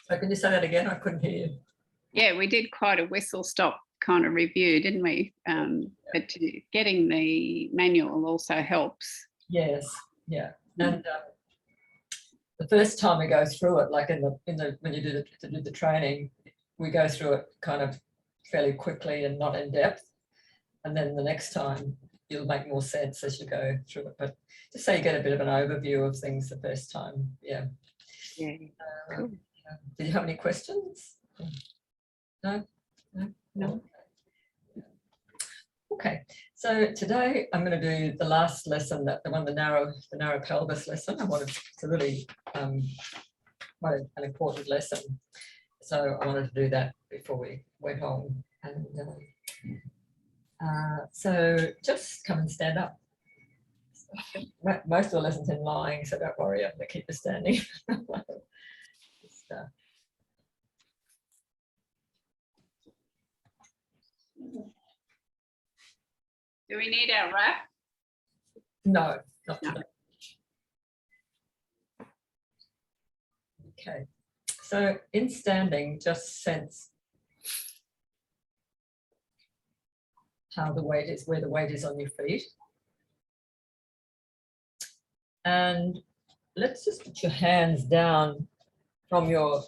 So can you say that again? I couldn't hear you. Yeah, we did quite a whistle stop kind of review, didn't we? But getting the manual also helps. Yes, yeah. And the first time we go through it, like when you do the training, we go through it kind of fairly quickly and not in depth. And then the next time you'll make more sense as you go through it. But just so you get a bit of an overview of things the first time. Yeah. Yeah. Cool. Did you have any questions? No? No. Okay, so today I'm going to do the last lesson, the narrow pelvis lesson. I wanted to really quite an important lesson, so I wanted to do that before we went on. And so just come and stand up. Most of the lessons in lying, so don't worry, I'm going to keep you standing. Just, do we need our wrap? No, not today. Okay, so in standing, just sense how the weight is, where the weight is on your feet. And let's just put your hands down from your,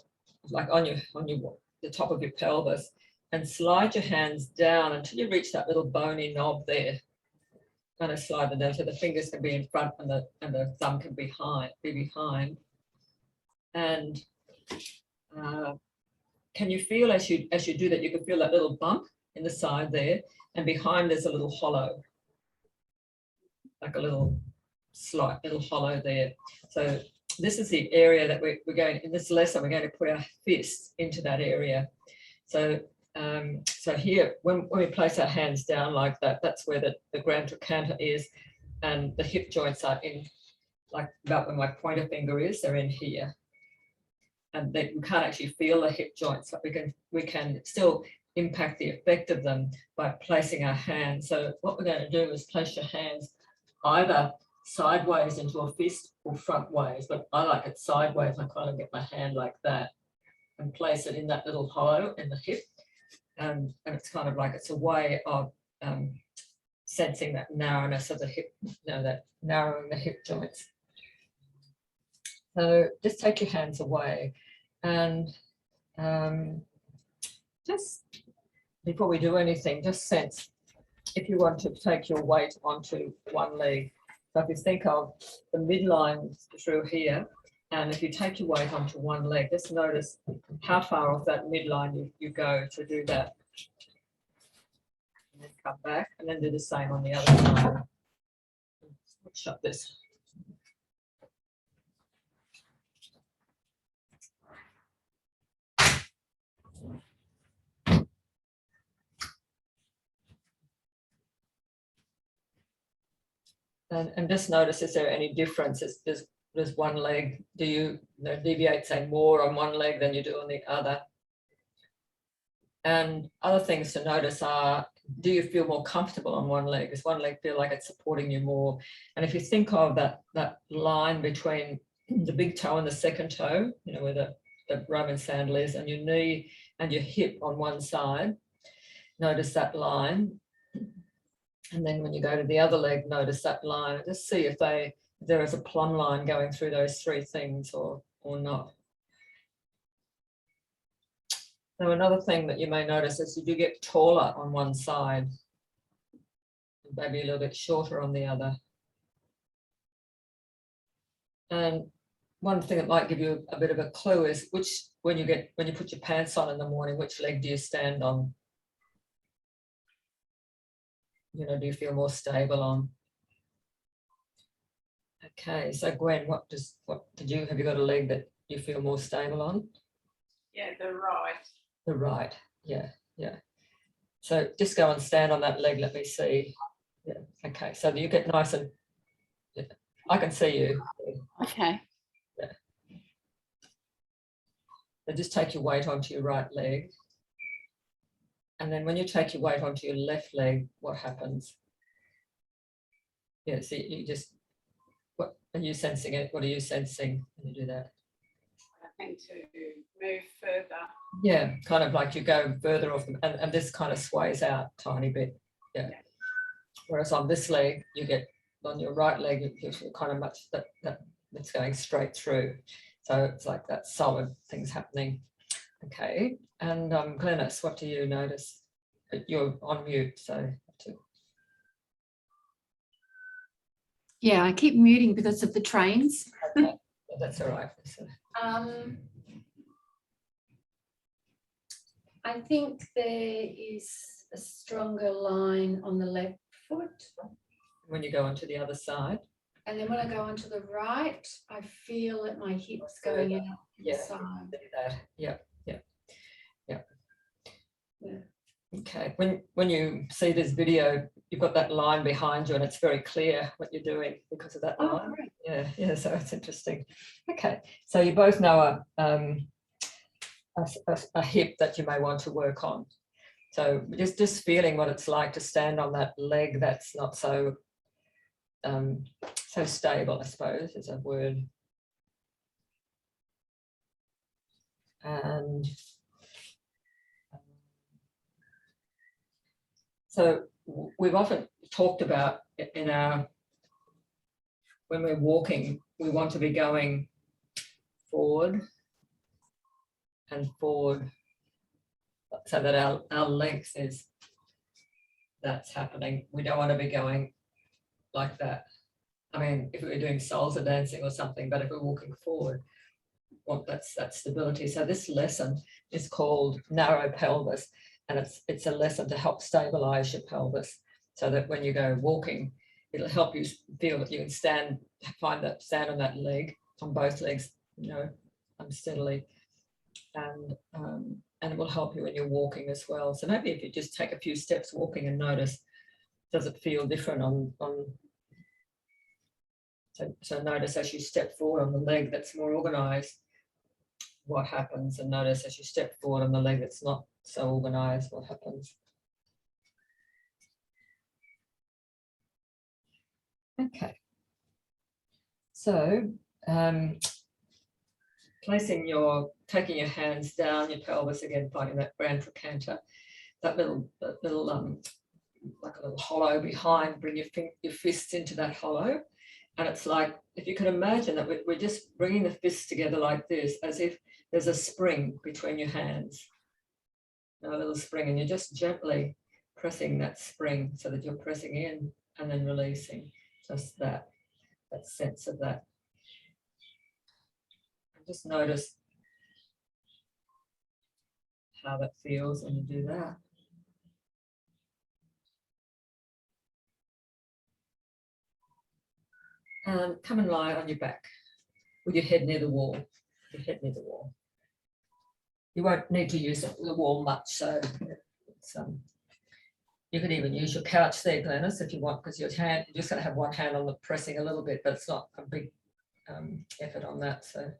like on the top of your pelvis, and slide your hands down until you reach that little bony knob there. Kind of slide them down so the fingers can be in front and the thumb can be behind. And can you feel as you do that, you can feel that little bump in the side there, and behind there's a little hollow, like a little slight little hollow there. So this is the area that we're going, in this lesson, we're going to put our fists into that area. So so here, when we place our hands down like that, that's where the grand trochanter is, and the hip joints are in, like about where my pointer finger is, they're in here. And we can't actually feel the hip joints, but we can still impact the effect of them by placing our hands. So what we're going to do is place your hands either sideways into a fist or front ways, but I like it sideways. I kind of get my hand like that and place it in that little hollow in the hip. And it's kind of like, it's a way of sensing that narrowness of the hip, that narrowing the hip joints. So just take your hands away, and just before we do anything, just sense if you want to take your weight onto one leg. So if you think of the midline through here, and if you take your weight onto one leg, just notice how far off that midline you go to do that. And then come back, and then do the same on the other side. Let's shut this. And just notice, is there any difference? There's one leg, do you deviate, say, more on one leg than you do on the other? And other things to notice are, do you feel more comfortable on one leg? Does one leg feel like it's supporting you more? And if you think of that line between the big toe and the second toe, where the Roman sandal is, and your knee and your hip on one side, notice that line. And then when you go to the other leg, notice that line. Just see if there is a plumb line going through those three things or not. So another thing that you may notice is you do get taller on one side, maybe a little bit shorter on the other. And one thing that might give you a bit of a clue is when you put your pants on in the morning, which leg do you stand on? Do you feel more stable on? Okay, so Gwen, have you got a leg that you feel more stable on? Yeah, the right. The right, yeah. So just go and stand on that leg, let me see. Yeah, okay, so you get nice and, I can see you. Okay. Yeah. So just take your weight onto your right leg. And then when you take your weight onto your left leg, what happens? Yeah, see, what are you sensing it? What are you sensing when you do that? tend to move further. Yeah, kind of like you go further off them, and this kind of sways out a tiny bit. Yeah. Whereas on this leg, you get on your right leg, you feel kind of much that's going straight through. So it's like that solid things happening. Okay. And Glenys, what do you notice? You're on mute, so. Yeah, I keep muting because of the trains. Okay. Yeah, that's all right. I think there is a stronger line on the left foot. When you go onto the other side. And then when I go onto the right, I feel that my hips going out the side. That. Yeah. Yeah. Okay. When you see this video, you've got that line behind you, and it's very clear what you're doing because of that line. Right. Yeah. So it's interesting. Okay. So you both know a hip that you may want to work on. So just feeling what it's like to stand on that leg that's not so so stable, I suppose, is a word. And so we've often talked about in our, when we're walking, we want to be going forward and forward so that our length is, that's happening. We don't want to be going like that. I mean, if we were doing salsa dancing or something, but if we're walking forward, want that stability. So this lesson is called Narrow Pelvis, and it's a lesson to help stabilize your pelvis so that when you go walking, it'll help you feel that you can stand on that leg, on both legs, you know, steadily, and it will help you when you're walking as well. So maybe if you just take a few steps walking and notice, does it feel different on so notice as you step forward on the leg that's more organized, what happens, and notice as you step forward on the leg that's not so organized, what happens. Okay. So taking your hands down your pelvis again, finding that grand trochanter, that little like a little hollow behind, bring your fists into that hollow. And it's like, if you can imagine that we're just bringing the fists together like this, as if there's a spring between your hands, a little spring, and you're just gently pressing that spring so that you're pressing in and then releasing, just that sense of that. And just notice how that feels when you do that. And come and lie on your back with your head near the wall. You won't need to use the wall much, so it's, you could even use your couch there, Glenys, if you want, because you're just going to have one hand on the pressing a little bit, but it's not a big effort on that, so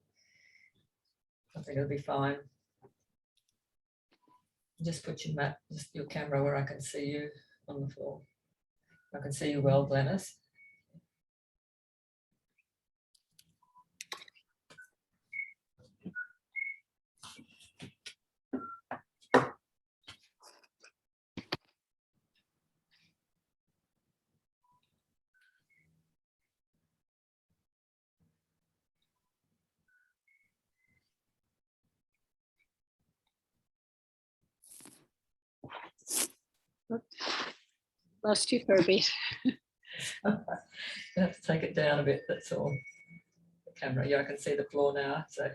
I think it'll be fine. Just put your camera where I can see you on the floor. I can see you well, Glenys. Lost you for a bit. You have to take it down a bit, that's all. The camera, yeah, I can see the floor now, so.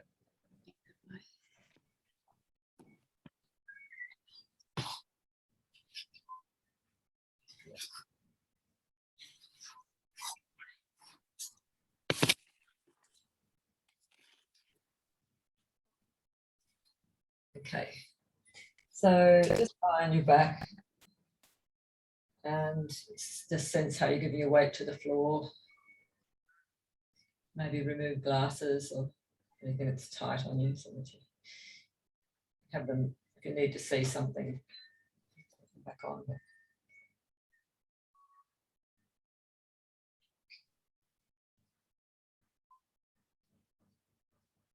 Okay, so just lie on your back and just sense how you're giving your weight to the floor. Maybe remove glasses or anything that's tight on you so that you have them, if you need to see something, back on.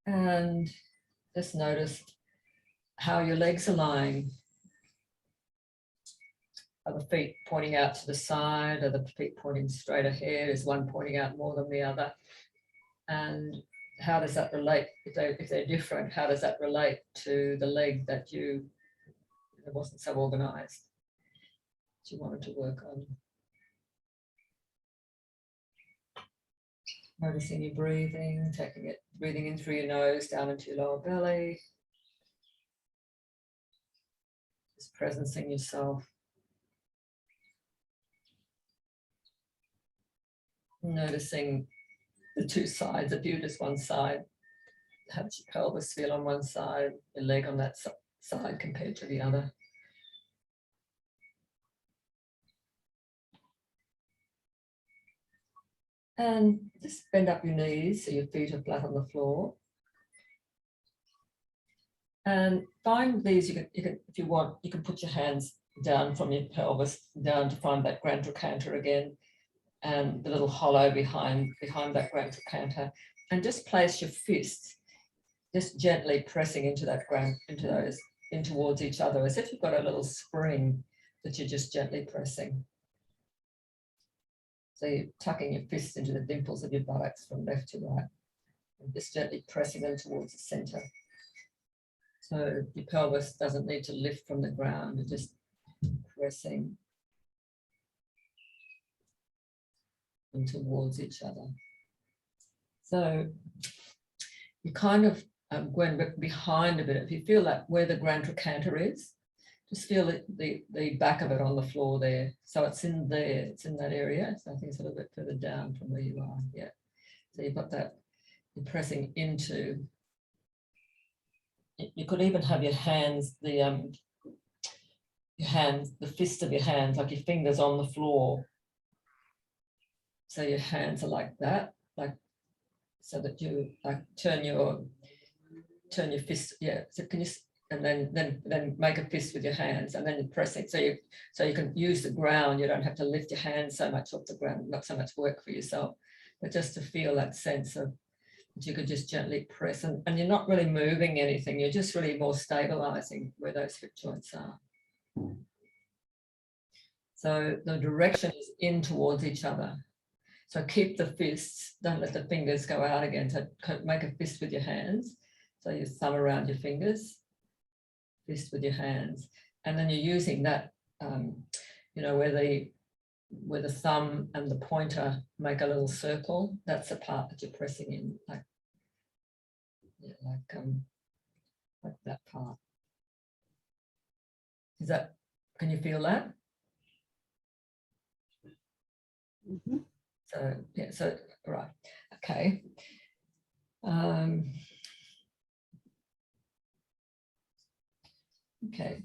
And just notice how your legs are lying. Are the feet pointing out to the side? Are the feet pointing straight ahead? Is one pointing out more than the other? And how does that relate? If they're different, how does that relate to the leg that wasn't so organized that you wanted to work on? Noticing your breathing, breathing in through your nose, down into your lower belly. Just presencing yourself. Noticing the two sides of you, just one side. How does your pelvis feel on one side, your leg on that side compared to the other? And just bend up your knees so your feet are flat on the floor. And find these, you can, if you want, you can put your hands down from your pelvis down to find that grand trochanter again, and the little hollow behind that grand trochanter, and just place your fists, just gently pressing into in towards each other, as if you've got a little spring that you're just gently pressing. So you're tucking your fists into the dimples of your buttocks from left to right, and just gently pressing them towards the center. So your pelvis doesn't need to lift from the ground, you're just pressing them towards each other. So you kind of going behind a bit. If you feel like where the grand trochanter is, just feel the back of it on the floor there. So it's in there, it's in that area. So I think it's a little bit further down from where you are. Yeah. So you've got that, you're pressing into. You could even have your hands, the fist of your hands, like your fingers on the floor. So your hands are like that, like so that you like turn your fist. Yeah. So can you? And then make a fist with your hands, and then you press it. So you can use the ground. You don't have to lift your hands so much off the ground. Not so much work for yourself, but just to feel that sense of that you could just gently press, and you're not really moving anything. You're just really more stabilizing where those hip joints are. So the direction is in towards each other. So keep the fists. Don't let the fingers go out again. So make a fist with your hands. So your thumb around your fingers. Fist with your hands, and then you're using that, where the thumb and the pointer make a little circle. That's the part that you're pressing in, like that part. Is that? Can you feel that? Mm-hmm. So yeah. So right. Okay. Okay.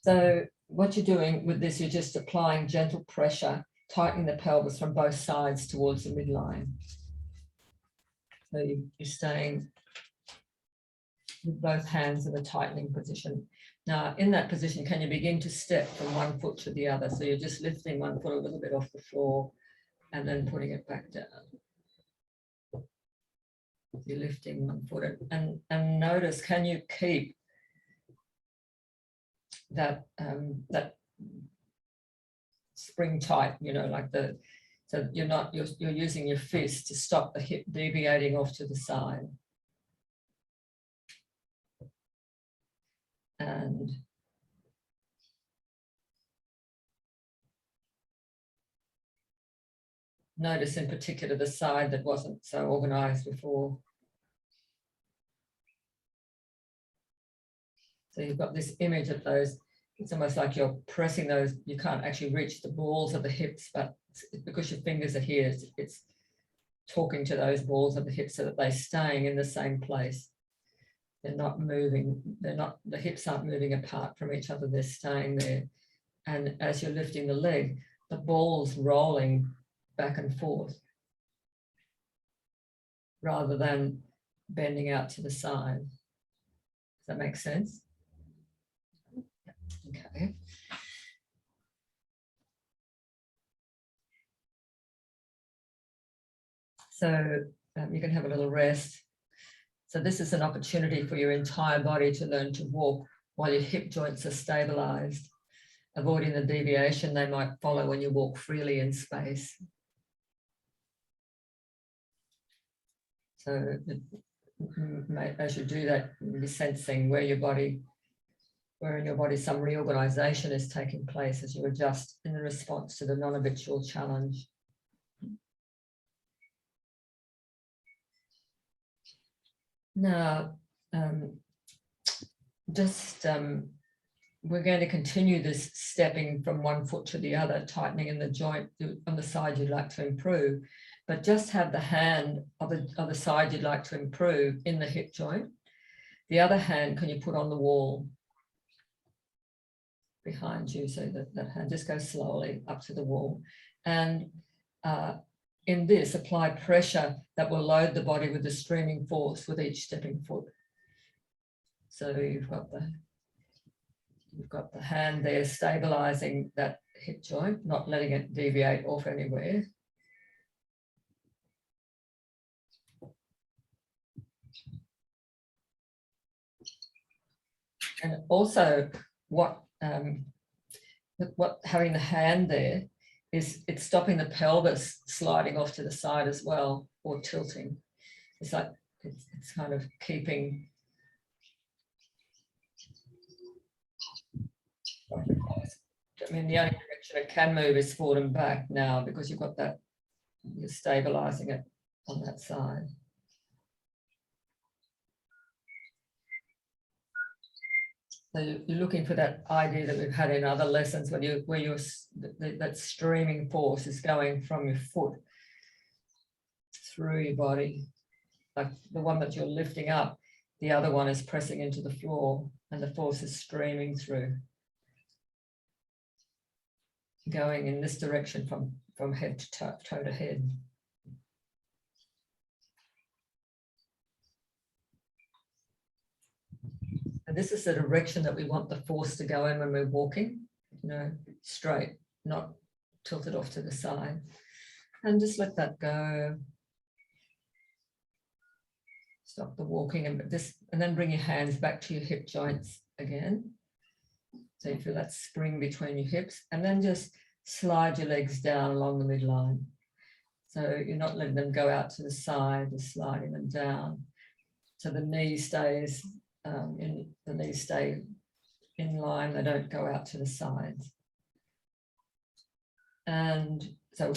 So what you're doing with this, you're just applying gentle pressure, tightening the pelvis from both sides towards the midline. So you're staying with both hands in a tightening position. Now, in that position, can you begin to step from one foot to the other? So you're just lifting one foot a little bit off the floor and then putting it back down. You're lifting one foot and notice, can you keep that spring tight, so you're using your fist to stop the hip deviating off to the side. And notice in particular the side that wasn't so organized before. So you've got this image of those, it's almost like you're pressing those, you can't actually reach the balls of the hips, but because your fingers are here, it's talking to those balls of the hips so that they're staying in the same place. They're not moving, the hips aren't moving apart from each other, they're staying there. And as you're lifting the leg, the ball's rolling back and forth rather than bending out to the side. Does that make sense? Okay. So you can have a little rest. So this is an opportunity for your entire body to learn to walk while your hip joints are stabilized, avoiding the deviation they might follow when you walk freely in space. So as you do that, you'll be sensing where in your body some reorganization is taking place as you adjust in response to the non-habitual challenge. Now, we're going to continue this stepping from one foot to the other, tightening in the joint on the side you'd like to improve, but just have the hand of the side you'd like to improve in the hip joint. The other hand, can you put on the wall behind you, so that hand just goes slowly up to the wall. And in this, apply pressure that will load the body with the streaming force with each stepping foot. So you've got the hand there stabilizing that hip joint, not letting it deviate off anywhere. And also what having the hand there is, it's stopping the pelvis sliding off to the side as well, or tilting. It's like it's kind of keeping. I mean, the only direction it can move is forward and back now, because you've got that, you're stabilizing it on that side. So you're looking for that idea that we've had in other lessons, where that streaming force is going from your foot through your body, like the one that you're lifting up, the other one is pressing into the floor, and the force is streaming through, going in this direction from head to toe to head. And this is the direction that we want the force to go in when we're walking, straight, not tilted off to the side. And just let that go. Stop the walking and then bring your hands back to your hip joints again. So you feel that spring between your hips, and then just slide your legs down along the midline. So you're not letting them go out to the side, just sliding them down. So the knee stays the knees stay in line, they don't go out to the sides. And so,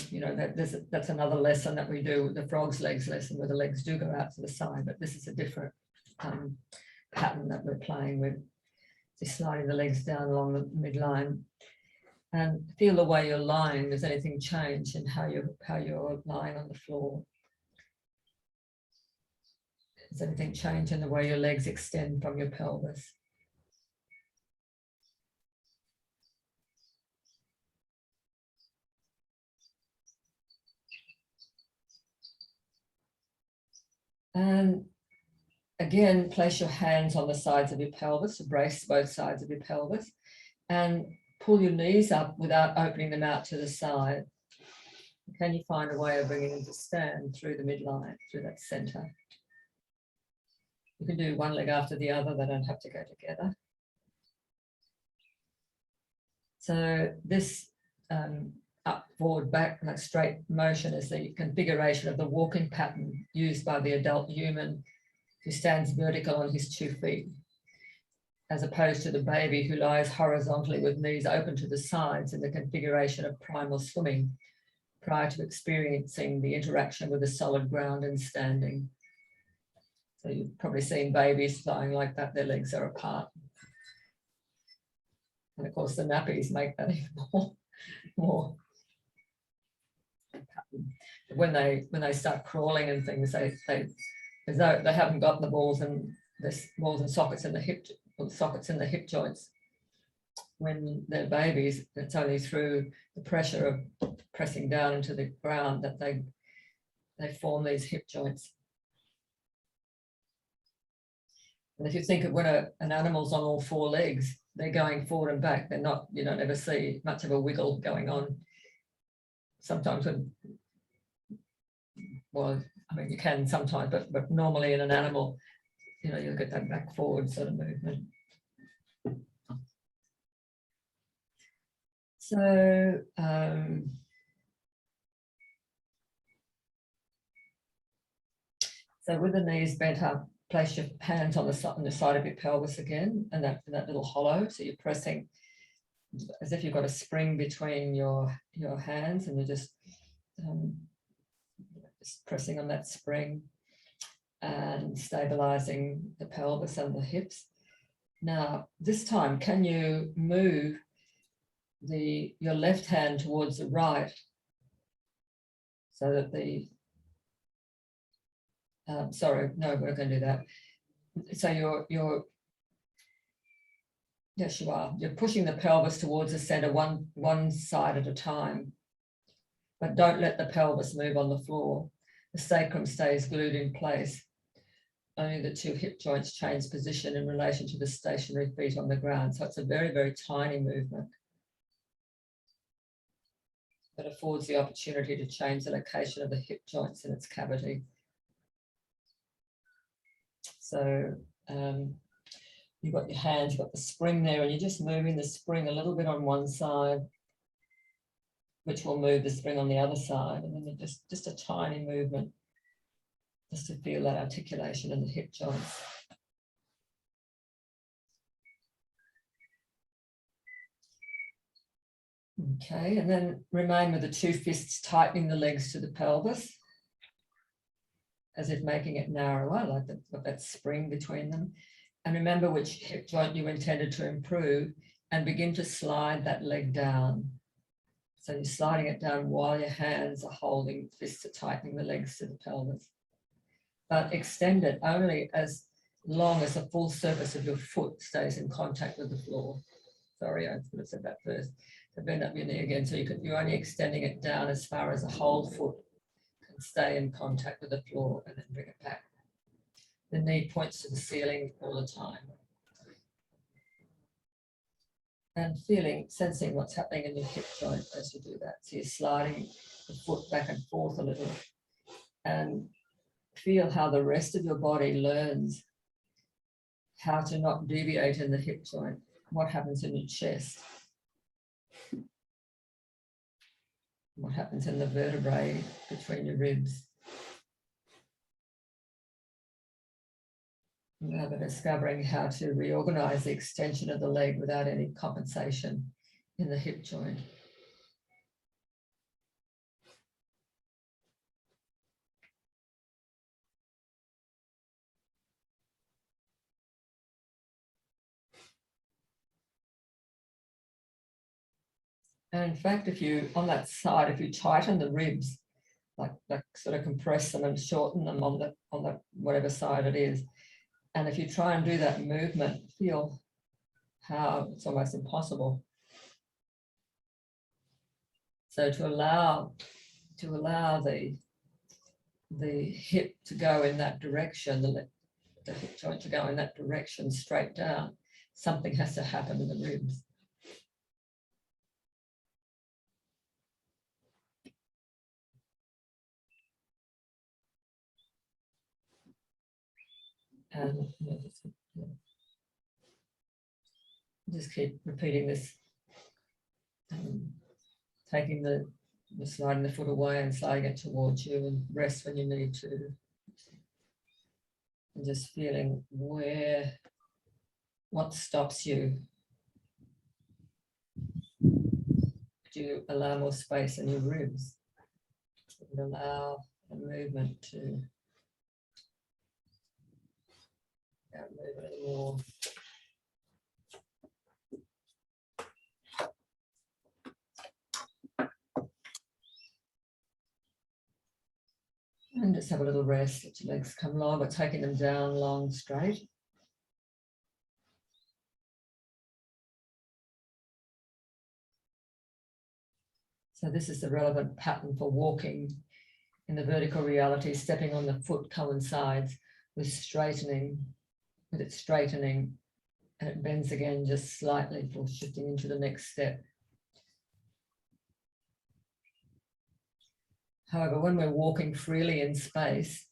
that's another lesson that we do, the frog's legs lesson, where the legs do go out to the side, but this is a different pattern that we're playing with. Just sliding the legs down along the midline, and feel the way you're lying. Does anything change in how you're lying on the floor? Does anything change in the way your legs extend from your pelvis? And again, place your hands on the sides of your pelvis, brace both sides of your pelvis, and pull your knees up without opening them out to the side. Can you find a way of bringing them to stand through the midline, through that center? You can do one leg after the other, they don't have to go together. So this up, forward, back, like straight motion is the configuration of the walking pattern used by the adult human who stands vertical on his 2 feet, as opposed to the baby who lies horizontally with knees open to the sides in the configuration of primal swimming, prior to experiencing the interaction with the solid ground and standing. So you've probably seen babies flying like that, their legs are apart. And of course the nappies make that even more. When they start crawling and things, they as though they haven't got the balls and sockets in the hip joints. When they're babies, it's only through the pressure of pressing down into the ground that they form these hip joints. And if you think of when an animal's on all 4 legs, they're going forward and back. They're not, you don't ever see much of a wiggle going on. Sometimes well, I mean, you can sometimes, but normally in an animal, you know, you'll get that back forward sort of movement. So, so with the knees bent up, place your hands on the side of your pelvis again, and that little hollow. So you're pressing as if you've got a spring between your hands, and you're just pressing on that spring and stabilizing the pelvis and the hips. Now, this time, can you move your left hand towards the right so that the sorry, no, we're going to do that. So yes, you are. You're pushing the pelvis towards the center, one side at a time, but don't let the pelvis move on the floor. The sacrum stays glued in place. Only the two hip joints change position in relation to the stationary feet on the ground. So it's a very, very tiny movement that affords the opportunity to change the location of the hip joints in its cavity. So you've got your hands, you've got the spring there, and you're just moving the spring a little bit on one side, which will move the spring on the other side. And then just a tiny movement, just to feel that articulation in the hip joints. Okay, and then remain with the two fists tightening the legs to the pelvis, as if making it narrower, like that spring between them. And remember which hip joint you intended to improve, and begin to slide that leg down. So you're sliding it down while your hands are holding, fists are tightening the legs to the pelvis. But extend it only as long as the full surface of your foot stays in contact with the floor. Sorry, I should have said that first. So bend up your knee again, so you're only extending it down as far as the whole foot can stay in contact with the floor, and then bring it back. The knee points to the ceiling all the time. And sensing what's happening in your hip joint as you do that. So you're sliding the foot back and forth a little, and feel how the rest of your body learns how to not deviate in the hip joint. What happens in your chest? What happens in the vertebrae between your ribs? Now we're discovering how to reorganize the extension of the leg without any compensation in the hip joint. And in fact, if you, on that side, if you tighten the ribs, like sort of compress them and shorten them on the whatever side it is, and if you try and do that movement, feel how it's almost impossible. So to allow the hip to go in that direction, the hip joint to go in that direction straight down, something has to happen in the ribs. And just keep repeating this, taking sliding the foot away and sliding it towards you, and rest when you need to. And just feeling what stops you. Do you allow more space in your ribs? And allow the movement to move a little more. And just have a little rest. Let your legs come long, but taking them down long, straight. So this is the relevant pattern for walking in the vertical reality. Stepping on the foot coincides with straightening, and it bends again just slightly for shifting into the next step. However, when we're walking freely in space,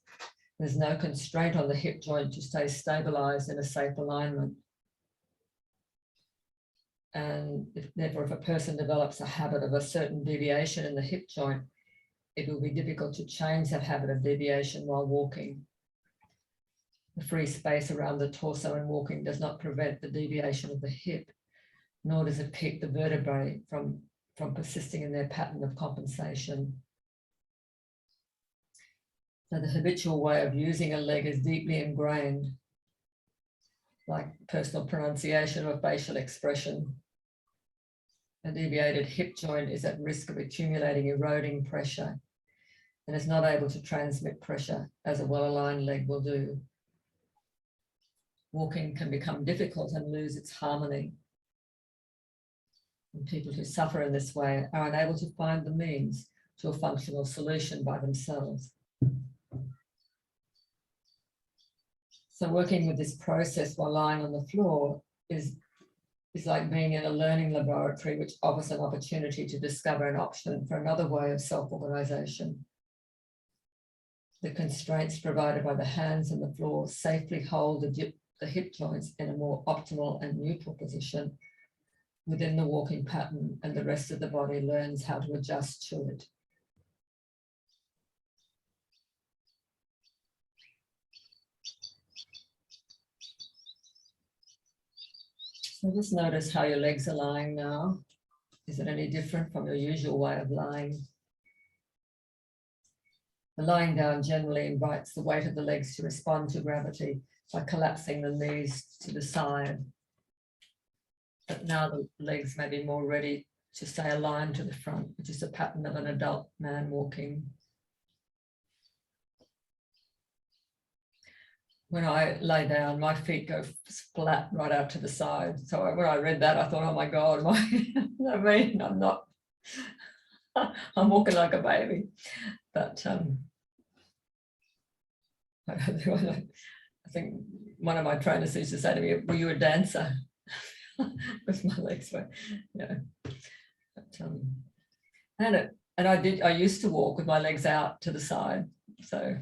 There's no constraint on the hip joint to stay stabilized in a safe alignment. And therefore, if a person develops a habit of a certain deviation in the hip joint, it will be difficult to change that habit of deviation while walking. The free space around the torso and walking does not prevent the deviation of the hip, nor does it keep the vertebrae from persisting in their pattern of compensation. So the habitual way of using a leg is deeply ingrained, like personal pronunciation or facial expression. A deviated hip joint is at risk of accumulating eroding pressure and is not able to transmit pressure as a well-aligned leg will do. Walking can become difficult and lose its harmony. And people who suffer in this way are unable to find the means to a functional solution by themselves. So working with this process while lying on the floor is like being in a learning laboratory, which offers an opportunity to discover an option for another way of self-organization. The constraints provided by the hands and the floor safely hold the hip joints in a more optimal and neutral position within the walking pattern, and the rest of the body learns how to adjust to it. So just notice how your legs are lying now. Is it any different from your usual way of lying? The lying down generally invites the weight of the legs to respond to gravity by collapsing the knees to the side. But now the legs may be more ready to stay aligned to the front, which is a pattern of an adult man walking. When I lay down, my feet go flat right out to the side. So when I read that, I thought, oh my God, I mean, I'm not, I'm walking like a baby. But I think one of my trainers used to say to me, were you a dancer? With my legs were, yeah. But, and I used to walk with my legs out to the side. So,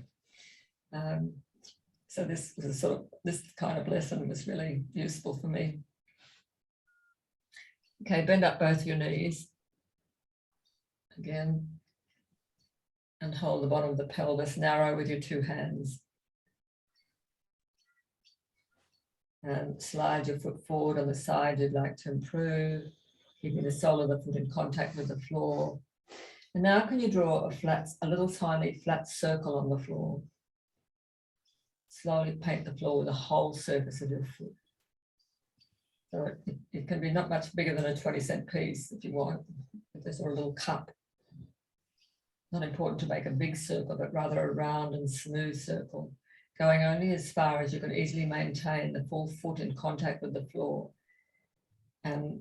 so this was this kind of lesson was really useful for me. Okay, bend up both your knees again and hold the bottom of the pelvis narrow with your two hands. And slide your foot forward on the side you'd like to improve, keeping the sole of the foot in contact with the floor. And now can you draw a little tiny flat circle on the floor? Slowly paint the floor with the whole surface of your foot. So it can be not much bigger than a 20-cent piece if you want, or a little cup. Not important to make a big circle, but rather a round and smooth circle, going only as far as you can easily maintain the full foot in contact with the floor. And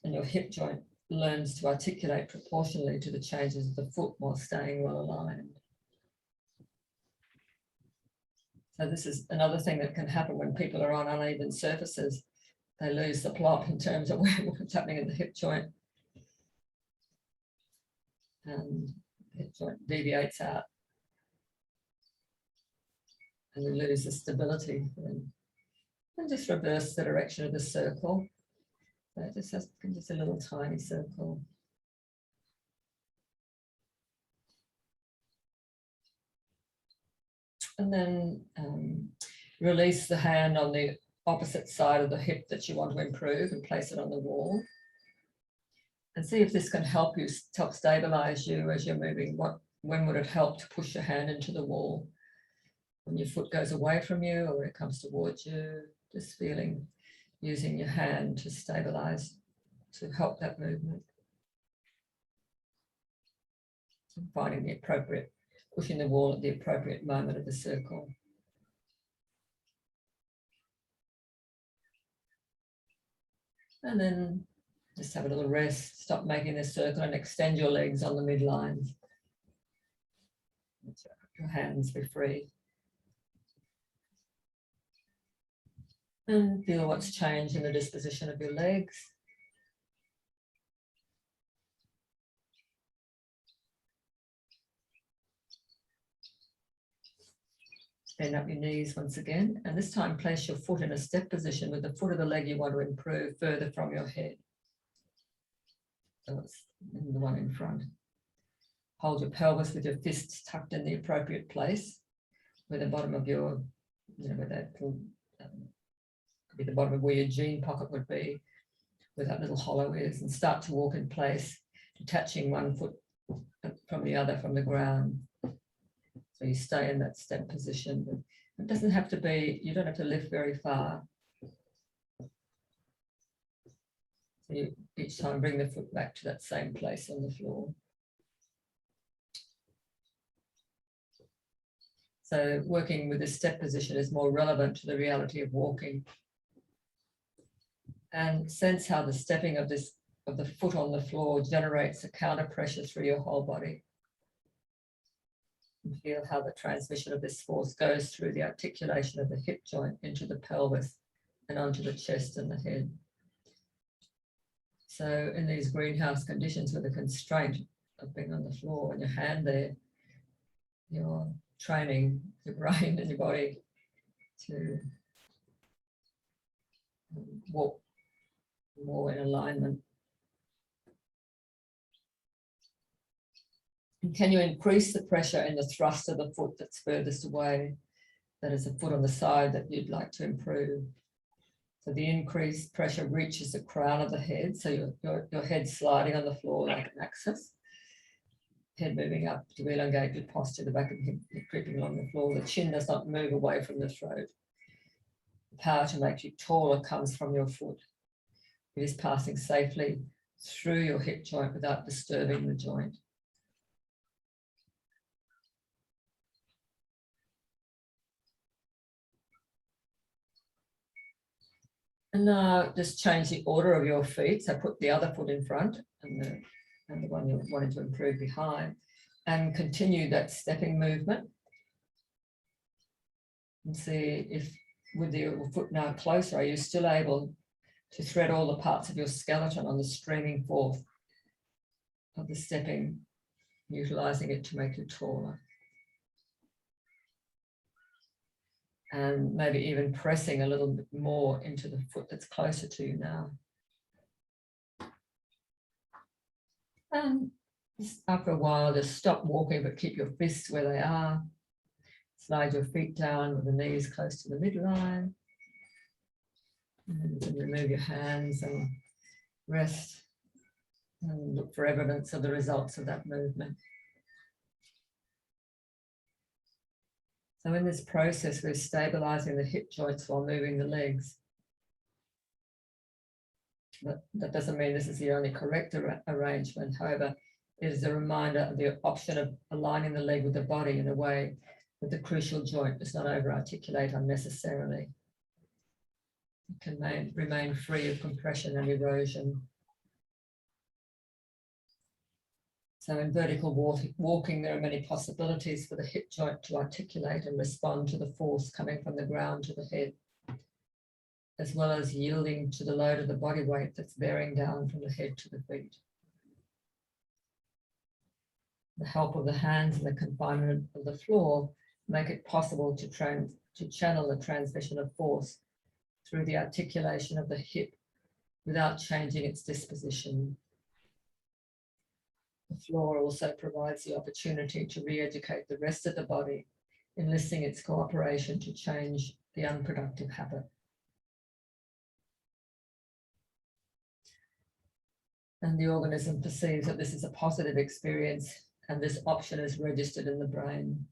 your hip joint learns to articulate proportionally to the changes of the foot while staying well aligned. So this is another thing that can happen when people are on uneven surfaces. They lose the plot in terms of what's happening in the hip joint. And the hip joint deviates out. And we lose the stability. And just reverse the direction of the circle. So it just has just a little tiny circle. And then release the hand on the opposite side of the hip that you want to improve and place it on the wall. And see if this can help stabilize you as you're moving. When would it help to push your hand into the wall? When your foot goes away from you or when it comes towards you, just feeling, using your hand to stabilize, to help that movement. And finding the appropriate, pushing the wall at the appropriate moment of the circle. And then just have a little rest, stop making this circle and extend your legs on the midlines. Your hands be free. And feel what's changed in the disposition of your legs. Bend up your knees once again, and this time place your foot in a step position with the foot of the leg you want to improve further from your head. So it's the one in front. Hold your pelvis with your fists tucked in the appropriate place, where the bottom of your, where that could be the bottom of where your jean pocket would be, where that little hollow is, and start to walk in place, detaching one foot from the other from the ground. So you stay in that step position, but it doesn't have to be, you don't have to lift very far. So you each time bring the foot back to that same place on the floor. So working with this step position is more relevant to the reality of walking. And sense how the stepping of the foot on the floor generates a counter pressure through your whole body. And feel how the transmission of this force goes through the articulation of the hip joint into the pelvis and onto the chest and the head. So in these greenhouse conditions with the constraint of being on the floor and your hand there, you're training your brain and your body to walk more in alignment. And can you increase the pressure in the thrust of the foot that's furthest away? That is the foot on the side that you'd like to improve. So the increased pressure reaches the crown of the head. So your head sliding on the floor like an axis. Head moving up to elongate your posture, the back of the head creeping along the floor. The chin does not move away from the throat. The power to make you taller comes from your foot. It is passing safely through your hip joint without disturbing the joint. And now just change the order of your feet. So put the other foot in front and the one you're wanting to improve behind, and continue that stepping movement. And see if with your foot now closer, are you still able to thread all the parts of your skeleton on the streaming forth of the stepping, utilizing it to make you taller. And maybe even pressing a little bit more into the foot that's closer to you now. And after a while, just stop walking, but keep your fists where they are. Slide your feet down with the knees close to the midline. And then remove your hands and rest and look for evidence of the results of that movement. So in this process, we're stabilizing the hip joints while moving the legs. But that doesn't mean this is the only correct arrangement. However, it is a reminder of the option of aligning the leg with the body in a way that the crucial joint does not over-articulate unnecessarily. It can remain free of compression and erosion. So in vertical walking, there are many possibilities for the hip joint to articulate and respond to the force coming from the ground to the head, as well as yielding to the load of the body weight that's bearing down from the head to the feet. The help of the hands and the confinement of the floor make it possible to channel the transmission of force through the articulation of the hip without changing its disposition. The floor also provides the opportunity to re-educate the rest of the body, enlisting its cooperation to change the unproductive habit. And the organism perceives that this is a positive experience, and this option is registered in the brain.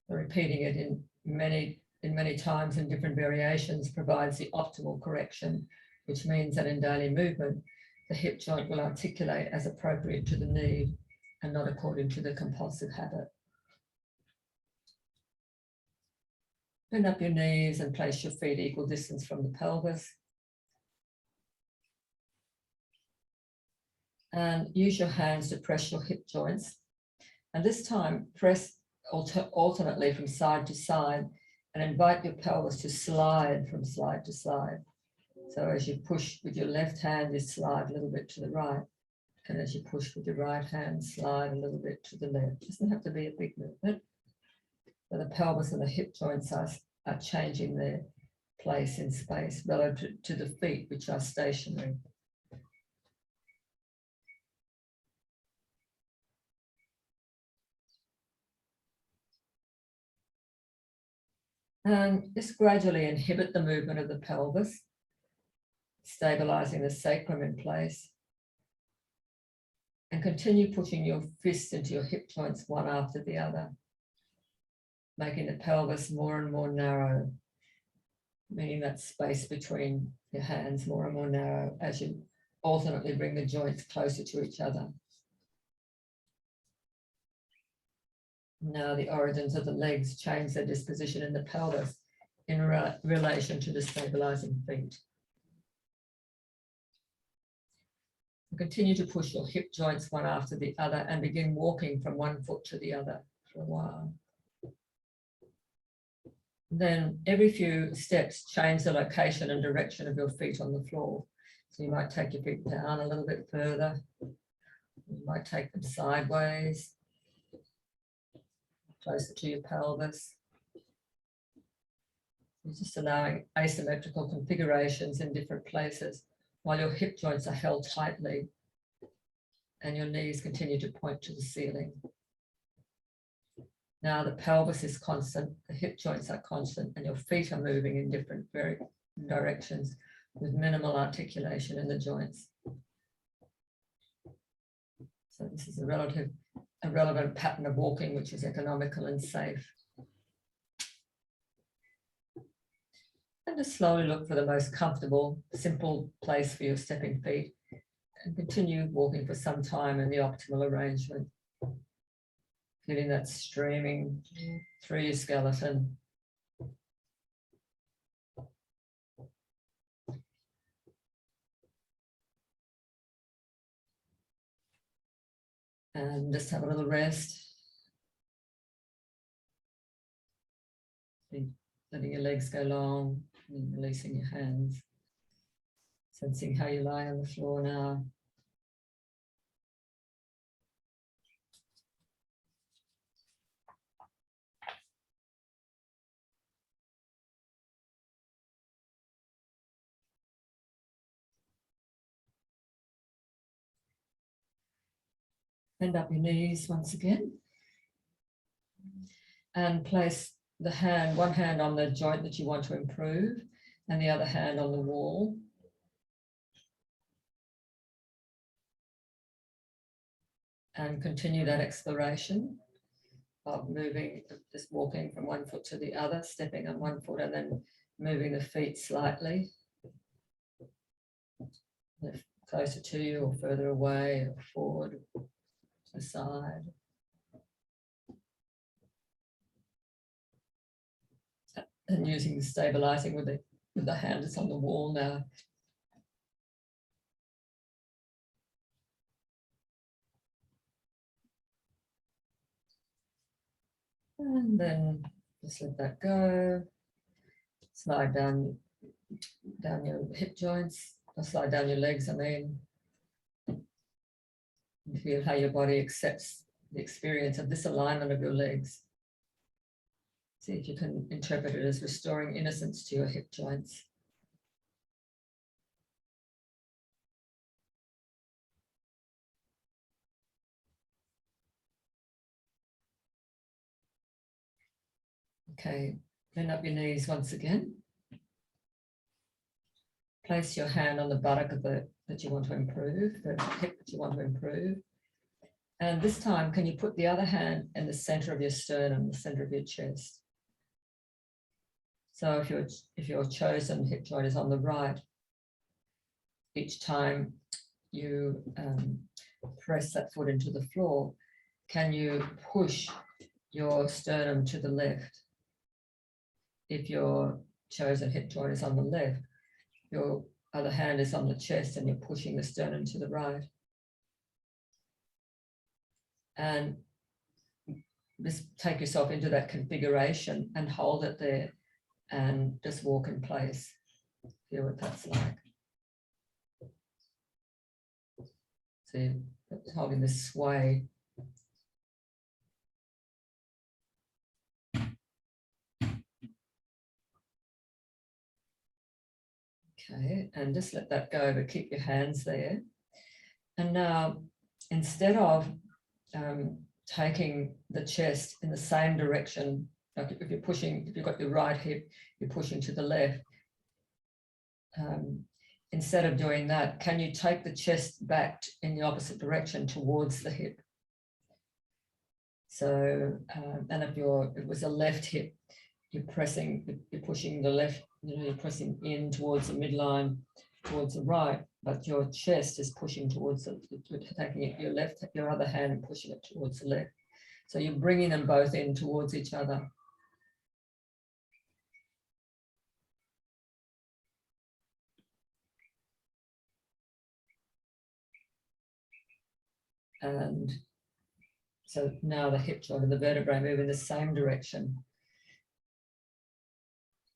Repeating it in many times in different variations provides the optimal correction, which means that in daily movement, the hip joint will articulate as appropriate to the need and not according to the compulsive habit. Bend up your knees and place your feet equal distance from the pelvis. And use your hands to press your hip joints. And this time, press alternately from side to side and invite your pelvis to slide from side to side. So as you push with your left hand, you slide a little bit to the right. And as you push with your right hand, slide a little bit to the left. It doesn't have to be a big movement. So the pelvis and the hip joints are changing their place in space relative to the feet, which are stationary. And just gradually inhibit the movement of the pelvis, stabilizing the sacrum in place. And continue pushing your fists into your hip joints one after the other, making the pelvis more and more narrow, meaning that space between your hands more and more narrow as you alternately bring the joints closer to each other. Now the origins of the legs change their disposition in the pelvis in relation to the stabilizing feet. Continue to push your hip joints one after the other and begin walking from one foot to the other for a while. Then every few steps, change the location and direction of your feet on the floor. So you might take your feet down a little bit further. You might take them sideways, closer to your pelvis. You're just allowing asymmetrical configurations in different places while your hip joints are held tightly and your knees continue to point to the ceiling. Now the pelvis is constant, the hip joints are constant, and your feet are moving in different directions with minimal articulation in the joints. So this is a relevant pattern of walking which is economical and safe. And just slowly look for the most comfortable, simple place for your stepping feet and continue walking for some time in the optimal arrangement. Feeling that streaming through your skeleton. And just have a little rest. Letting your legs go long and releasing your hands. Sensing how you lie on the floor now. Bend up your knees once again. And place the hand, one hand on the joint that you want to improve and the other hand on the wall. And continue that exploration of moving, just walking from one foot to the other, stepping on one foot and then moving the feet slightly. Closer to you or further away or forward, to the side. And using the stabilizing with the hand that's on the wall now. And then just let that go. Slide down your hip joints, or slide down your legs, I mean. And feel how your body accepts the experience of this alignment of your legs. See if you can interpret it as restoring innocence to your hip joints. Okay, bend up your knees once again. Place your hand on the buttock of that you want to improve, the hip that you want to improve. And this time, can you put the other hand in the center of your sternum, the center of your chest? So if your chosen hip joint is on the right, each time you press that foot into the floor, can you push your sternum to the left? If your chosen hip joint is on the left, your other hand is on the chest and you're pushing the sternum to the right. And just take yourself into that configuration and hold it there and just walk in place. Feel what that's like. So you're holding this sway. Okay, and just let that go, but keep your hands there. And now, instead of taking the chest in the same direction, like if you're pushing, if you've got your right hip, you're pushing to the left. Instead of doing that, can you take the chest back in the opposite direction towards the hip? So, and if it was a left hip, you're pushing the left, you're pressing in towards the midline, towards the right, but your chest is pushing towards you're taking your other hand and pushing it towards the left. So you're bringing them both in towards each other. And so now the hip joint and the vertebrae move in the same direction.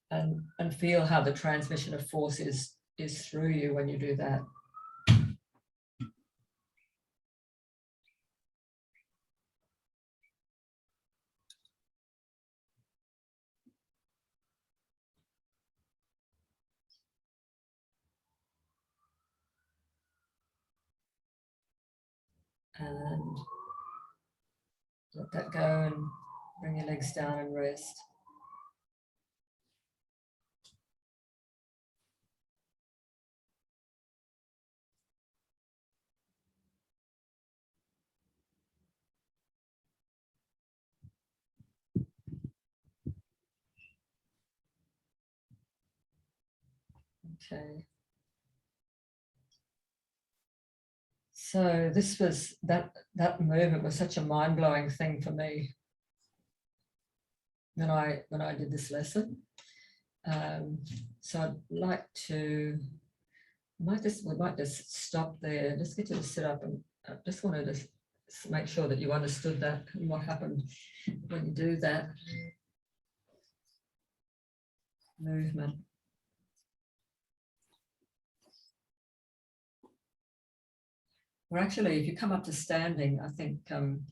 And feel how the transmission of force is through you when you do that. And let that go and bring your legs down and rest. Okay. So this was that movement was such a mind-blowing thing for me when I did this lesson. So I'd like to, we might just stop there, just get you to sit up, and I just wanted to make sure that you understood that and what happened when you do that movement. Or actually, if you come up to standing, I think, don't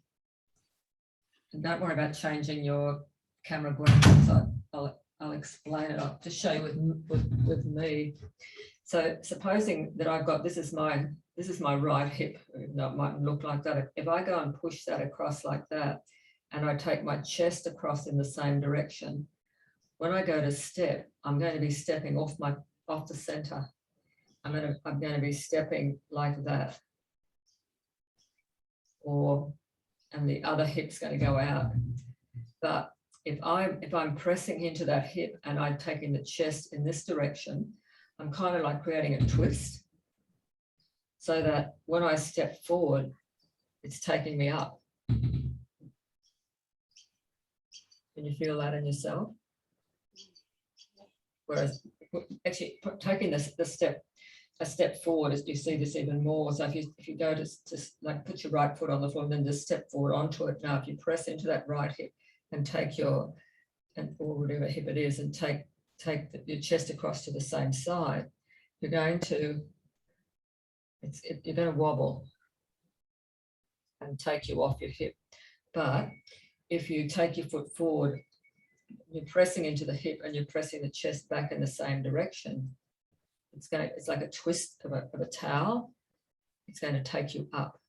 worry about changing your camera graphics. I'll explain it. I'll just show you with me. So supposing that I've got, this is my right hip. No, it mightn't look like that. If I go and push that across like that, and I take my chest across in the same direction, when I go to step, I'm going to be stepping off the center. I'm going to be stepping like that. And the other hip's going to go out. But if I'm pressing into that hip and I'm taking the chest in this direction, I'm kind of like creating a twist so that when I step forward, it's taking me up. Can you feel that in yourself? Whereas actually taking a step forward, as you see this even more. So if you go to like put your right foot on the floor and then just step forward onto it. Now, if you press into that right hip and take or whatever hip it is, and take your chest across to the same side, you're going to wobble and take you off your hip. But if you take your foot forward, you're pressing into the hip and you're pressing the chest back in the same direction. It's like a twist of a towel. It's going to take you up.